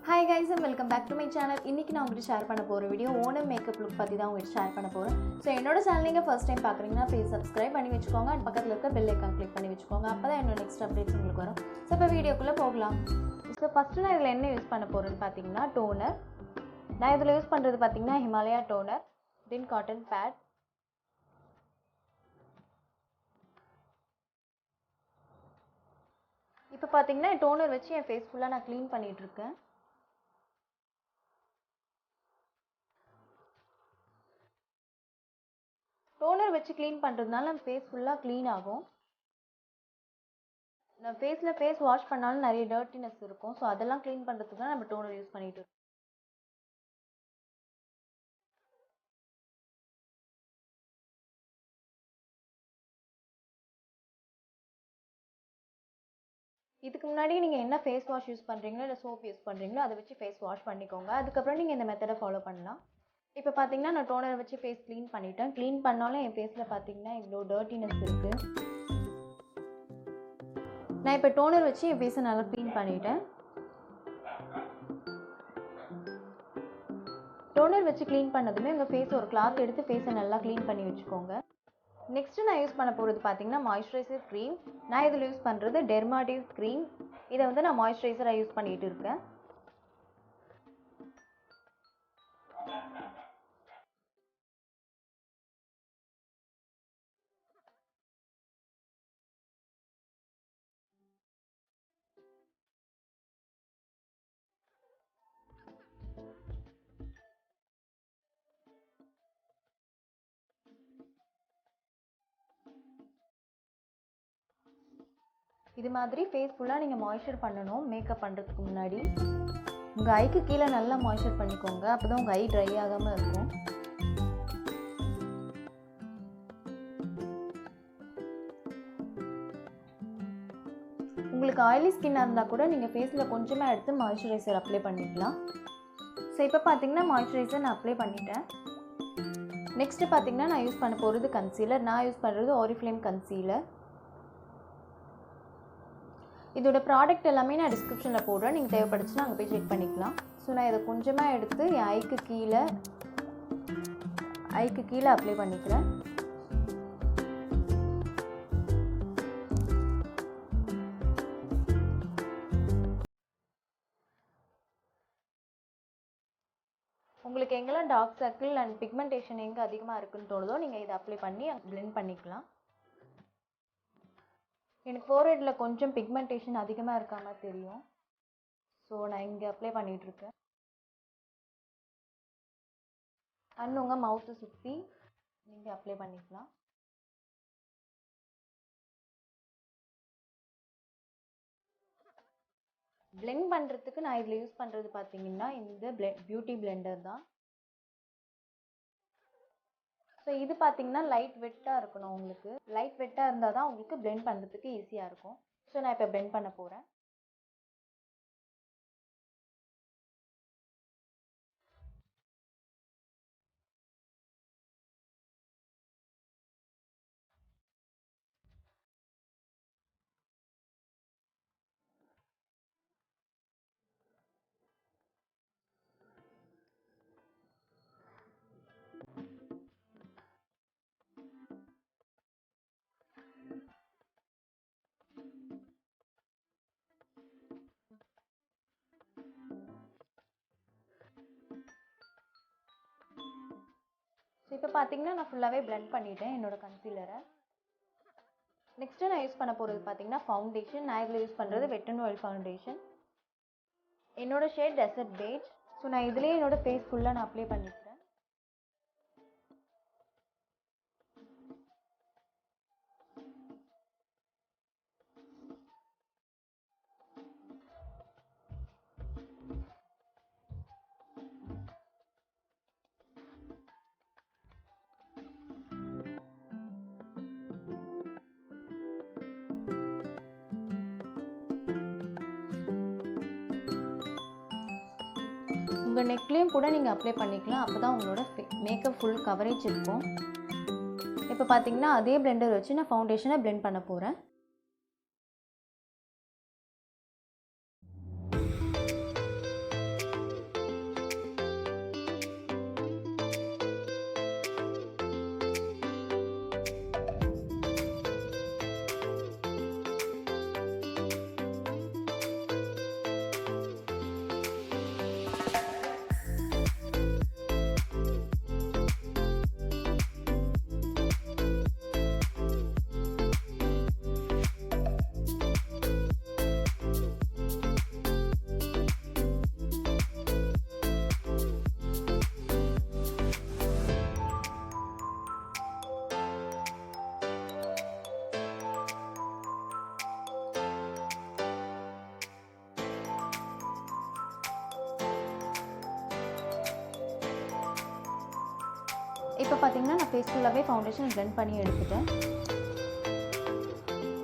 Hi guys and welcome back to my channel. இன்னைக்கு நான் உங்களுக்கு ஷேர் பண்ண போற வீடியோ ஓணம் மேக்கப் லுக் பத்தி தான் உங்களுக்கு ஷேர் பண்ண போறேன். சோ என்னோட சேனல் நீங்க ஃபர்ஸ்ட் டைம் பார்க்கறீங்கன்னா ப்ளீஸ் Subscribe பண்ணி வெச்சுக்கோங்க and பக்கத்துல இருக்க bell icon click பண்ணி வெச்சுக்கோங்க. அப்பதான் என்னோட next updates உங்களுக்கு வரும். சோ இப்ப வீடியோக்குள்ள போகலாம். சோ ஃபர்ஸ்ட் நான் இதல என்ன யூஸ் பண்ண போறேன்னு பாத்தீங்கன்னா டோனர். நான் இதல யூஸ் பண்றது பாத்தீங்கன்னா Himalaya toner, then cotton pad. இப்போ பாத்தீங்கன்னா டோனர் வச்சு என் ஃபேஸ் ஃபுல்லா நான் க்ளீன் பண்ணிட்டு இருக்கேன். டோனர் வச்சு க்ளீன் பண்றதுனால நம்ம ஃபேஸ் ஃபுல்லா க்ளீன் ஆகும். நம்ம ஃபேஸ்ல ஃபேஸ் வாஷ் பண்ணாலும் நிறைய டர்ட்டினஸ் இருக்கும். சோ அதெல்லாம் க்ளீன் பண்றதுக்கு தான் நம்ம டோனர் யூஸ் பண்ணிட்டு இருக்கோம். இதுக்கு முன்னாடி நீங்க என்ன ஃபேஸ் வாஷ் யூஸ் பண்றீங்களோ இல்ல சோப் யூஸ் பண்றீங்களோ அதை வச்சு ஃபேஸ் வாஷ் பண்ணிக்கோங்க. அதுக்கு அப்புறம் நீங்க இந்த மெத்தடை ஃபாலோ பண்ணலாம். இப்போ பாத்தீங்கன்னா நான் டோனர் வச்சு ஃபேஸ் க்ளீன் பண்ணிட்டேன். க்ளீன் பண்ணாலும் என் ஃபேஸ்ல பாத்தீங்கன்னா இவ்ளோ டர்ட்டினஸ் இருக்கு. நான் இப்போ டோனர் வச்சு என் ஃபேஸை நல்லா க்ளீன் பண்ணிட்டேன். டோனர் வச்சு க்ளீன் பண்ணதுமே உங்க ஃபேஸ் ஒரு கிளாத் எடுத்து ஃபேஸை நல்லா க்ளீன் பண்ணி வச்சுக்கோங்க. நெக்ஸ்ட் நான் யூஸ் பண்ண போறது பாத்தீங்கன்னா மாய்ஸ்சரைசர் க்ரீம். நான் இதில் யூஸ் பண்றது டெர்மாடிவ் க்ரீம். இதை வந்து நான் மாய்ஸ்சரைசரா யூஸ் பண்ணிட்டு இருக்கேன். இது மாதிரி ஃபேஸ் ஃபுல்லா நீங்க மாய்ஸ்சர் பண்ணணும். மேக்கப் பண்றதுக்கு முன்னாடி உங்க ஐக்கு கீழே நல்லா மாய்ஸ்சர் பண்ணிக்கோங்க. அப்பதான் உங்க ஐ ட்ரை ஆகாம இருக்கும். உங்களுக்கு ஆயிலி ஸ்கின்னா இருந்தா கூட நீங்க ஃபேஸ்ல கொஞ்சமா எடுத்து மாய்ஸ்சரைசர் அப்ளை பண்ணிக்கலாம். ஸோ இப்போ பார்த்தீங்கன்னா மாய்ஸ்சரைசர் நான் அப்ளை பண்ணிட்டேன். நெக்ஸ்ட் பார்த்தீங்கன்னா நான் யூஸ் பண்ண போகிறது கன்சீலர். நான் யூஸ் பண்ணுறது Oriflame கன்சீலர். இதோட ப்ராடக்ட் எல்லாமே நான் டிஸ்கிரிப்ஷனில் போடுறேன். நீங்கள் தேவைப்படுச்சுன்னா அங்கே போய் செக் பண்ணிக்கலாம். ஸோ நான் இதை கொஞ்சமாக எடுத்து என் ஐக்கு கீழே அப்ளை பண்ணிக்கிறேன். உங்களுக்கு எங்கெல்லாம் டார்க் சர்க்கிள் அண்ட் பிக்மெண்டேஷன் எங்கே அதிகமாக இருக்குன்னு தோணுதோ நீங்கள் இதை அப்ளை பண்ணி பிளெண்ட் பண்ணிக்கலாம். எனக்கு ஃபோர்ஹெட்டில் கொஞ்சம் பிக்மெண்டேஷன் அதிகமாக இருக்க மாதிரி தெரியும். ஸோ நான் இங்கே அப்ளை பண்ணிகிட்ருக்கேன். அண்ட் உங்கள் மவுத்தை சுற்றி நீங்கள் அப்ளை பண்ணிக்கலாம். பிளெண்ட் பண்ணுறதுக்கு நான் இதில் யூஸ் பண்ணுறது பார்த்தீங்கன்னா இந்த பியூட்டி பிளெண்டர் தான். ஸோ இது பார்த்தீங்கன்னா லைட் வெட்டாக இருக்கணும். உங்களுக்கு லைட் வெட்டாக இருந்தால் தான் உங்களுக்கு பிளெண்ட் பண்ணுறதுக்கு ஈஸியாக இருக்கும். ஸோ நான் இப்போ பிளெண்ட் பண்ண போகிறேன். ஸோ இப்போ பார்த்தீங்கன்னா நான் ஃபுல்லாகவே பிளெண்ட் பண்ணிட்டேன் என்னோட கன்சீலரை. நெக்ஸ்ட்டு நான் யூஸ் பண்ண போகிறது பார்த்தீங்கன்னா ஃபவுண்டேஷன். நான் இதில் யூஸ் பண்ணுறது வெட் அண்ட் வைல்ட் ஃபவுண்டேஷன். என்னோட ஷேட் டெசர்ட் பேஜ். ஸோ நான் இதுலேயே என்னோட ஃபேஸ் ஃபுல்லாக நான் அப்ளை பண்ணிக்கிறேன். உங்கள் நெக்லேயும் கூட நீங்கள் அப்ளை பண்ணிக்கலாம். அப்போ தான் உங்களோட மேக்கப் ஃபுல் கவரேஜ் இருக்கும். இப்போ பார்த்தீங்கன்னா அதே பிளெண்டர் வச்சு நான் ஃபவுண்டேஷனை பிளெண்ட் பண்ண போகிறேன். இப்போ பார்த்தீங்கன்னா நான் ஃபேஸ் ஃபுல்லாகவே ஃபவுண்டேஷன் பிளெண்ட் பண்ணி எடுத்துட்டேன்.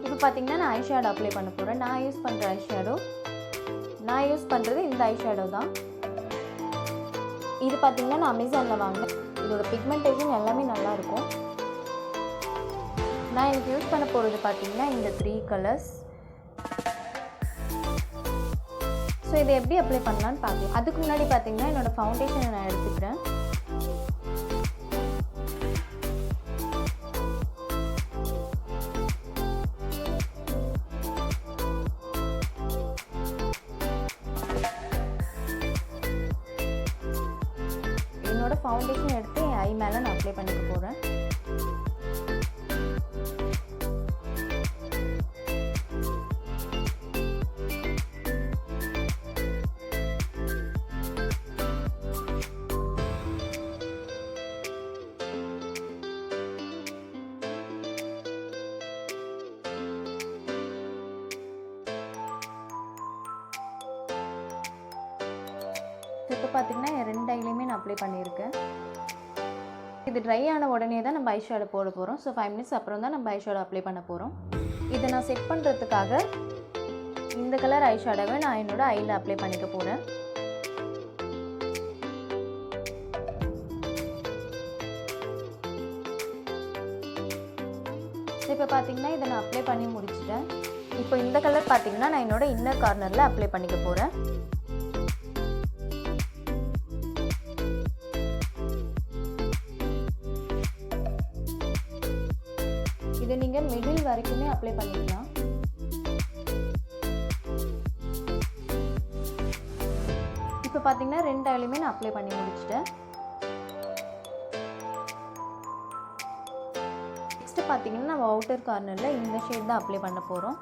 இப்போ பார்த்தீங்கன்னா நான் ஐ ஷேடோ அப்ளை பண்ண போகிறேன். நான் யூஸ் பண்ணுறது இந்த ஐ ஷேடோ தான். இது பார்த்தீங்கன்னா நான் அமேசானில் வாங்கினேன். இதோட பிக்மெண்டேஷன் எல்லாமே நல்லாயிருக்கும். நான் எனக்கு யூஸ் பண்ண போகிறது பார்த்தீங்கன்னா இந்த 3 கலர்ஸ். ஸோ இதை எப்படி அப்ளை பண்ணலான்னு பார்க்கலாம். அதுக்கு முன்னாடி பார்த்தீங்கன்னா என்னோடய ஃபவுண்டேஷனை நான் எடுத்துக்கிறேன். என்னோட ஃபவுண்டேஷன் எடுத்து என் ஐ மேலே நான் அப்ளை பண்ணிக்க போகிறேன். இப்போ பார்த்தீங்கன்னா என் 2 ஐலையுமே நான் அப்ளை பண்ணியிருக்கேன். இது ட்ரை ஆன உடனே தான் நம்ம ஐ ஷேடோ போட போகிறோம். ஸோ 5 மினிட்ஸ் அப்புறம் தான் நம்ம ஐ ஷேடோ அப்ளை பண்ண போகிறோம். இதை நான் செட் பண்ணுறதுக்காக இந்த கலர் ஐ ஷேடோவை நான் என்னோட ஐயில் அப்ளை பண்ணிக்க போகிறேன். இப்போ பார்த்தீங்கன்னா இதை நான் அப்ளை பண்ணி முடிச்சிட்டேன். இப்போ இந்த கலர் பார்த்தீங்கன்னா நான் என்னோட இன்னர் கார்னரில் அப்ளை பண்ணிக்க போகிறேன். இதை நீங்கள் மிடில் வரைக்குமே அப்ளை பண்ணிக்கலாம். இப்போ பார்த்தீங்கன்னா 2 ஐலையுமே நான் அப்ளை பண்ணி முடிச்சிட்டேன். நெக்ஸ்ட்டு பார்த்தீங்கன்னா நம்ம அவுட்டர் கார்னரில் இந்த ஷேட் தான் அப்ளை பண்ண போகிறோம்.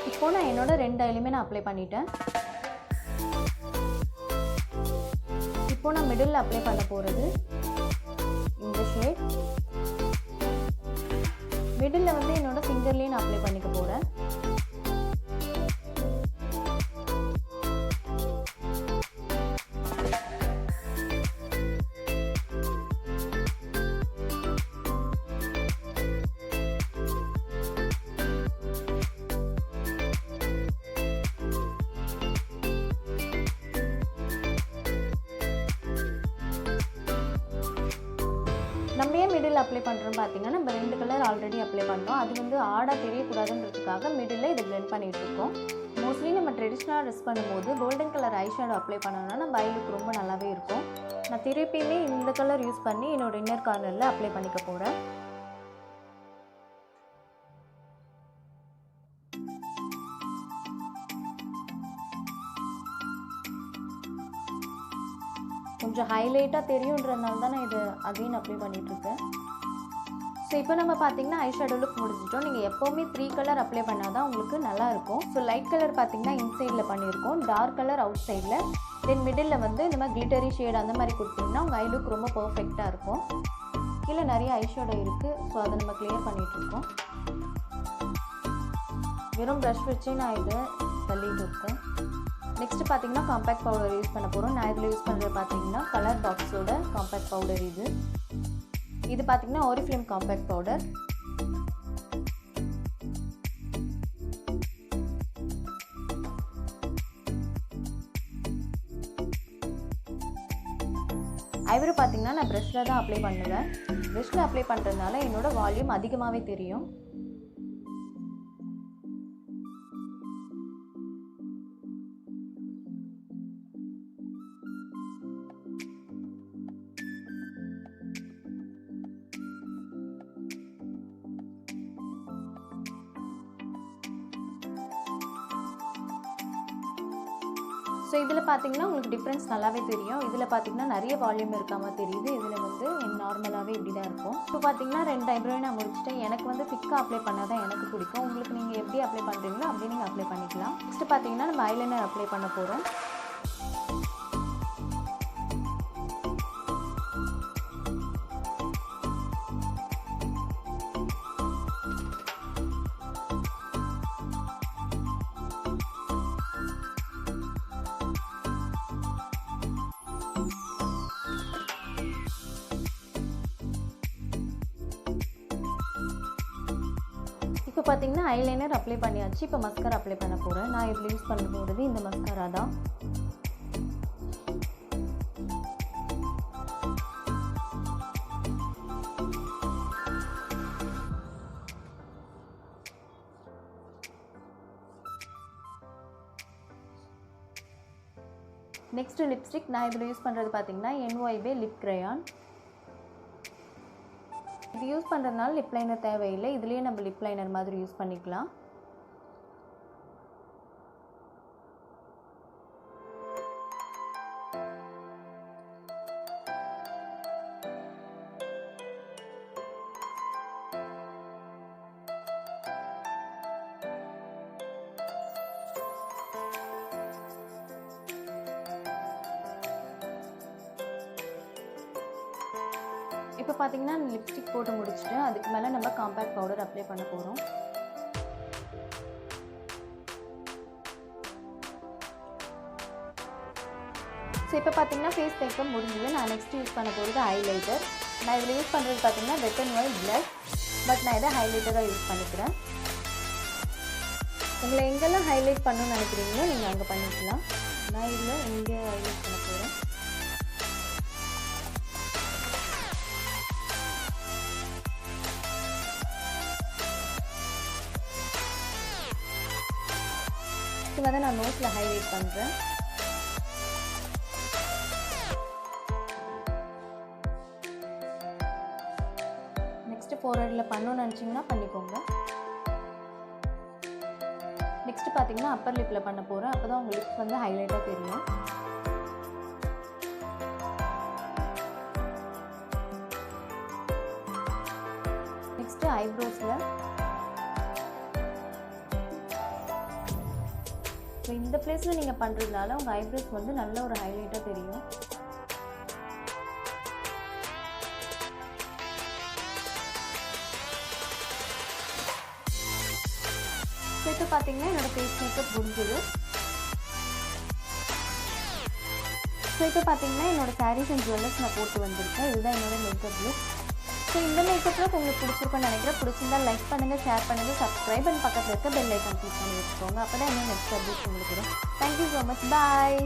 இப்போ நான் என்னோட 2 ஐலையுமே நான் அப்ளை பண்ணிட்டேன். இப்போ நான் மிடில் அப்ளை பண்ண போகிறது இந்த ஷேட். மிடில் வந்து என்னோட ஃபிங்கர்லேயே நான் அப்ளை பண்ணிக்க போகிறேன். நம்ம ஏன் மிடில் அப்ளை பண்ணுறோம் பார்த்தீங்கன்னா நம்ம 2 கலர் ஆல்ரெடி அப்ளை பண்ணோம். அது வந்து ஆடாக தெரியக்கூடாதுன்றதுக்காக மிடில் இதை பிளெண்ட் பண்ணிகிட்டு இருக்கோம். மோஸ்ட்லி நம்ம ட்ரெடிஷ்னலாக ட்ரெஸ் பண்ணும்போது golden colour eye shadow apply பண்ணோம்னா நம்ம ஐ லுக் ரொம்ப நல்லாவே இருக்கும். நான் திருப்பியுமே இந்த கலர் யூஸ் பண்ணி என்னோட இன்னர் கார்னரில் அப்ளை பண்ணிக்க போகிறேன். கொஞ்சம் ஹைலைட்டாக தெரியுன்றதுனால தான் நான் இதை அகைன் அப்ளை பண்ணிகிட்ருக்கேன். ஸோ இப்போ நம்ம பார்த்தீங்கன்னா ஐ ஷேடோ லுக் முடிஞ்சிட்டோம். நீங்கள் எப்போவுமே 3 கலர் அப்ளை பண்ணால் தான் உங்களுக்கு நல்லாயிருக்கும். ஸோ லைட் கலர் பார்த்தீங்கன்னா இன்சைடில் பண்ணியிருக்கோம், டார்க் கலர் அவுட் சைடில், தென் மிடில் வந்து இந்த மாதிரி கிளிட்டரி ஷேட் அந்த மாதிரி கொடுத்தீங்கன்னா உங்கள் ஐ லுக் ரொம்ப பர்ஃபெக்டாக இருக்கும். கீழே நிறைய ஐ ஷேடோ இருக்குது. ஸோ அதை நம்ம கிளியர் பண்ணிகிட்ருக்கோம். வெறும் ப்ரஷ் வச்சு நான் இதை தள்ளிட்டு இருக்கேன். நெக்ஸ்ட்டு பார்த்தீங்கன்னா காம்பேக்ட் பவுடர் யூஸ் பண்ண போகிறோம். நான் இதில் யூஸ் பண்ணுறது பார்த்தீங்கன்னா கலர் பாக்ஸோட காம்பேக்ட் பவுடர் இது பார்த்தீங்கன்னா ஆரிஃப்ளேம் காம்பேக்ட் பவுடர். ஐப்ரோ பார்த்தீங்கன்னா நான் ப்ரஷ்ஷில் தான் அப்ளை பண்ணுவேன். ப்ரஷ்ஷில் அப்ளை பண்ணுறதுனால என்னோட வால்யூம் அதிகமாகவே தெரியும். ஸோ இதில் பார்த்தீங்கன்னா உங்களுக்கு டிஃப்ரென்ஸ் நல்லாவே தெரியும். இதில் பார்த்தீங்கன்னா நிறைய வால்யூம் இருக்காம தெரியுது. இதில் வந்து நார்மலாகவே இப்படி தான் இருக்கும். இப்போ பார்த்தீங்கன்னா 2 ஐப்ரோயும் நான் முடிச்சுட்டேன். எனக்கு வந்து திக்காக அப்ளை பண்ணால் தான் எனக்கு பிடிக்கும். உங்களுக்கு நீங்கள் எப்படி அப்ளை பண்ணுறீங்களோ அப்படி நீங்கள் அப்ளை பண்ணிக்கலாம். நெக்ஸ்ட்டு பார்த்தீங்கன்னா நம்ம ஐலைனர் அப்ளை பண்ண போகிறோம். இப்போ பார்த்தீங்கன்னா ஐலைனர் அப்ளை பண்ணியாச்சு. இப்போ மஸ்காரா அப்ளை பண்ண போகிறேன். நான் இதில் யூஸ் பண்ண போகிறது இந்த மஸ்காரா தான். நெக்ஸ்ட் லிப்ஸ்டிக் நான் இதில் யூஸ் பண்ணுறது பார்த்தீங்கன்னா NYB லிப் கிரையான். இது யூஸ் பண்ணுறதுனால லிப் லைனர் தேவையில்லை. இதுலேயே நம்ம லிப் லைனர் மாதிரி யூஸ் பண்ணிக்கலாம். இப்போ பார்த்தீங்கன்னா லிப்ஸ்டிக் போட்டு முடிச்சுட்டு அதுக்கு மேலே நம்ம காம்பேக்ட் பவுடர் அப்ளை பண்ண போகிறோம். ஸோ இப்போ பார்த்தீங்கன்னா ஃபேஸ் மேக்கப் முடிஞ்சது. நான் நெக்ஸ்ட் யூஸ் பண்ண போகிறது ஹைலைட்டர். நான் இதில் யூஸ் பண்ணுறது பார்த்தீங்கன்னா வெட் அண்ட் ஒயிட் பிளஷ். பட் நான் இதை ஹைலைட்டராக யூஸ் பண்ணிக்கிறேன். உங்களை எங்கெல்லாம் ஹைலைட் பண்ணணும்னு நினைக்கிறீங்களோ நீங்கள் அங்கே பண்ணிக்கலாம். நான் இதில் இங்கே ஹைலைட் பண்ண போகிறேன். இது வந்து நான் நோஸில் ஹைலைட் பண்ணுறேன். நெக்ஸ்ட்டு ஃபோர்ஹெட்டில் பண்ணணும்னு நினச்சிங்கன்னா பண்ணிக்கோங்க. நெக்ஸ்ட்டு பார்த்தீங்கன்னா அப்பர் லிப்பில் பண்ண போகிறேன். அப்போ தான் உங்கள் லிப்ஸ் வந்து ஹைலைட்டாக தெரியும். நெக்ஸ்ட்டு ஐப்ரோஸில் ஸோ இந்த பிளேஸில் நீங்கள் பண்ணுறதுனால உங்கள் ஐப்ரோஸ் வந்து நல்ல ஒரு ஹைலைட்டாக தெரியும். ஸோ இப்போ பார்த்தீங்கன்னா என்னோடய ஃபேஸ் மேக்கப் முடிஞ்சது. ஸோ இப்போ பார்த்தீங்கன்னா என்னோடய சாரீஸ் அண்ட் ஜுவல்லர்ஸ் நான் போட்டு வந்திருக்கேன். இதுதான் என்னோடய மேக்கப் லுக். ஸோ இந்த மேக்கப் லுக் உங்களுக்கு பிடிச்சிருக்குன்னு நினைக்கிறேன். பிடிச்சிருந்தா லைக் பண்ணுங்கள், ஷேர் பண்ணுங்கள், சப்ஸ்கிரைப் அண்ட் பக்கத்தில் இருக்க பெல் ஐக்கான் கிளிக் பண்ணி வச்சுக்கோங்க. அப்போ தான் இன்னும் நெக்ஸ்ட் அப்டேட் உங்களுக்கு வரும். Thank you so much. பாய்.